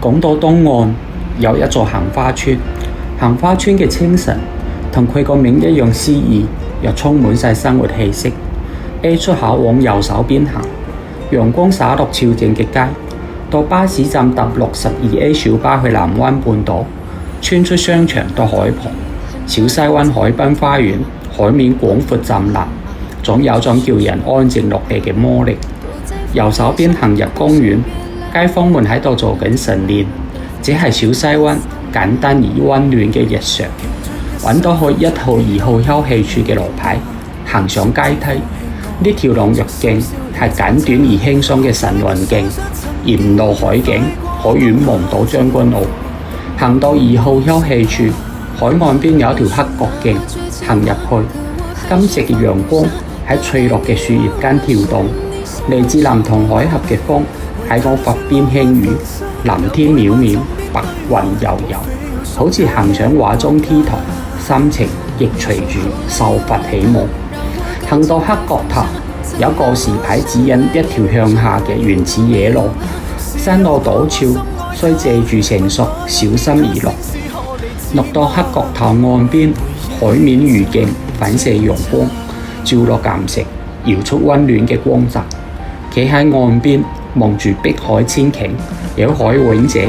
港島東岸有一座杏花村，杏花村嘅清晨同佢個名一樣詩意，又充滿晒生活氣息。A 出口往右手邊行，陽光灑落超靜嘅街，到巴士站搭62A 小巴去南灣半島，穿出商場到海旁，小西灣海濱花園，海面廣闊湛藍，總有種叫人安靜落地嘅魔力。右手邊行入公園，街坊們喺度做緊晨練，只係小西灣簡單而溫暖嘅日常。揾到去1號、2號休憩處嘅路牌，行上階梯。呢條龍躍徑係簡短而輕鬆嘅晨運徑，沿路海景可遠望到將軍澳。行到2號休憩處，海岸邊有條黑角徑，行入去，金色嘅陽光喺翠綠嘅樹葉間跳動，嚟自南同海峽嘅風喺我髮邊輕語，藍天渺渺，白雲悠悠，好似行上畫中 T 台，心情亦隨住秀髮起舞。行到黑角頭，有告示牌指引一條向下嘅原始野路，山路陡峭，需借住成熟小心而落。落到黑角頭岸邊，海面如鏡反射陽光，照落岩石，搖出溫暖嘅光澤。企喺岸邊望住碧海千頃，有海泳者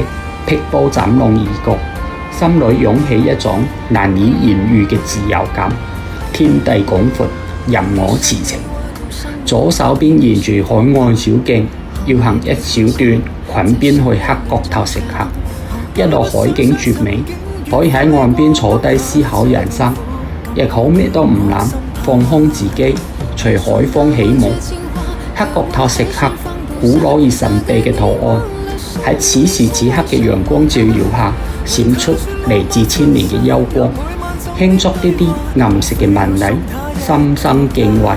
劈波斬浪而過，心裏湧起一種難以言喻嘅自由感。天地廣闊，任我馳騁。左手邊沿住海岸小徑，要行一小段裙邊去黑角頭食客。一路海景絕美，可以喺岸邊坐低思考人生，亦好咩都唔諗，放空自己，隨海風起舞。黑角頭食客古老而神秘嘅圖案，喺此時此刻嘅陽光照耀下，閃出嚟自千年嘅幽光。輕觸呢啲暗色嘅紋理，心生敬畏。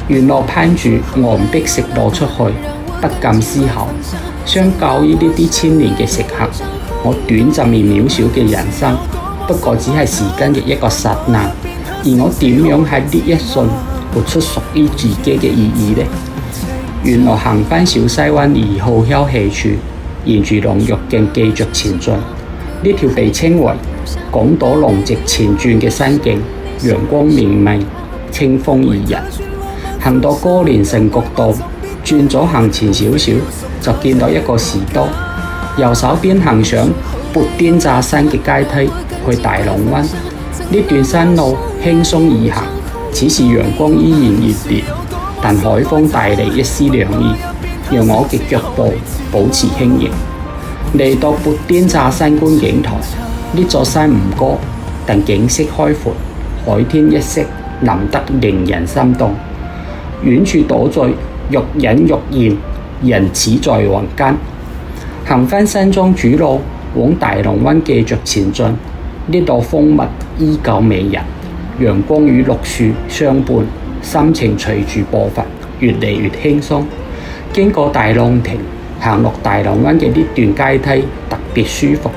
沿路攀住岸壁食路出去，不禁思考，相較於呢啲千年嘅食客，我短暫而渺小嘅人生，不過只係時間嘅一個剎那。而我點樣喺呢一瞬活出屬於自己嘅意義呢？原來行返小西灣2號休憩處，沿住龍躍徑繼續前進。呢條被稱為港島龍脊前傳嘅山徑，陽光明媚，清風宜人。行到歌連臣角道，轉左行前少少，就見到一個士多。右手邊行上砵甸乍山嘅階梯去大龍灣。呢段山路輕鬆易行，此時陽光依然熱烈，但海風帶嚟一絲涼意，讓我嘅腳步保持輕盈。嚟到砵甸乍山觀景台，呢座山唔高，但景色開闊，海天一色，藍得令人心動。遠處島嶼若隱若現，人似在雲間。行返山莊主路往大龍灣繼續前進，呢度風物依舊迷人，陽光與綠樹相伴，心情隨住步伐越嚟越輕鬆。經過大浪亭，行落大龍灣嘅呢段階梯特別舒服，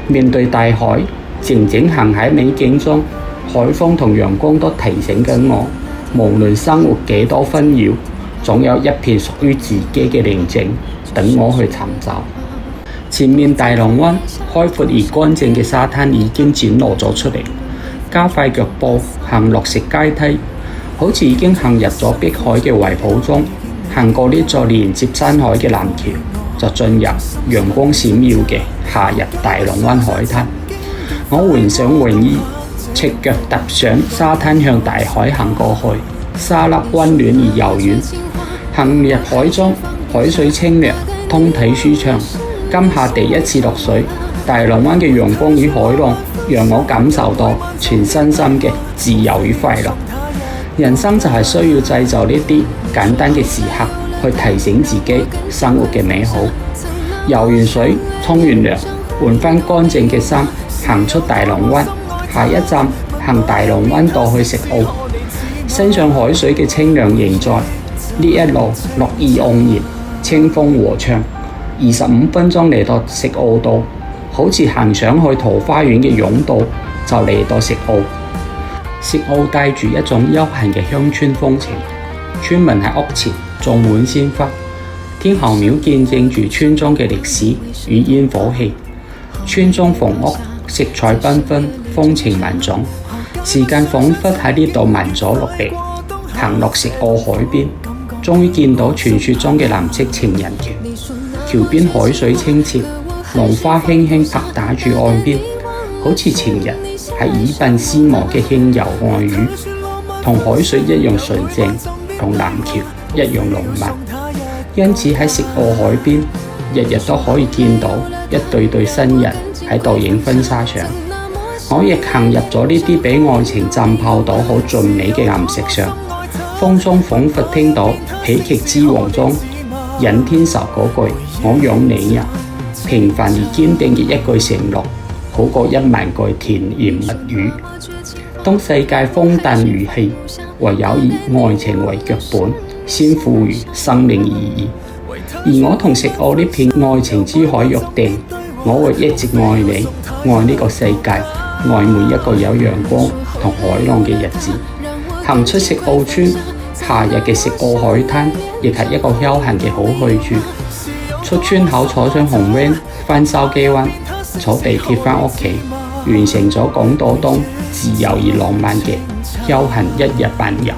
面對大海，靜靜行喺美景中，海風同陽光都提醒緊我，無論生活幾多紛擾，總有一片屬於自己嘅寧靜等我去尋找。前面大龍灣開闊而乾淨嘅沙灘已經展露咗出嚟，加快腳步行落石階梯，好似已經行入咗碧海嘅懷抱中。行過呢座連接山海嘅南橋，就進入陽光閃耀嘅夏日大龍灣海灘。我換上泳衣，赤腳踏上沙灘向大海行過去，沙粒溫暖而柔軟。行入海中，海水清涼，通體舒暢。今夏第一次落水，大龍灣嘅陽光與海浪讓我感受到全身心嘅自由與快樂。人生就係需要製造呢啲簡單嘅時刻，去提醒自己生活嘅美好。游完水，沖完涼，換返乾淨嘅衫，行出大龍灣。下一站行大龍灣道去食澳，身上海水嘅清涼仍在。呢一路綠意盎然，清風和暢。25分鐘嚟到食澳道，好似行上去桃花源嘅甬道，就嚟到食澳。食澳帶住一種悠閒嘅鄉村風情，村民喺屋前種滿鮮花，天后廟見證住村莊嘅歷史與煙火氣，村中房屋色彩繽紛，風情萬種。時間彷彿喺呢度慢咗落嚟，行落石澳海邊，終於見到傳說中嘅藍色情人橋。橋邊海水清澈，浪花輕輕拍打住岸邊，好似情人係耳鬢廝磨嘅輕柔愛語，同海水一樣純正，同藍橋一樣浪漫。因此喺石澳海邊，日日都可以見到一對對新人喺度影婚紗相。我亦行入咗呢啲俾愛情浸泡到好俊美嘅岩石上，風中彷彿聽到喜劇之王中尹天仇嗰句我養你呀，平凡而堅定嘅一句承諾，好過10000句甜言蜜語。當世界風淡如戲，唯有以愛情為腳本，先賦予生命意義。而我同石澳呢片愛情之海約定，我會一直愛你，愛呢個世界，愛每一個有陽光同海浪嘅日子。行出石澳村，夏日嘅石澳海灘亦係一個休閒嘅好去處。出村口坐上紅 van 返筲箕灣，坐地鐵返屋企，完成咗港島東自由而浪漫嘅休閒1日伴遊。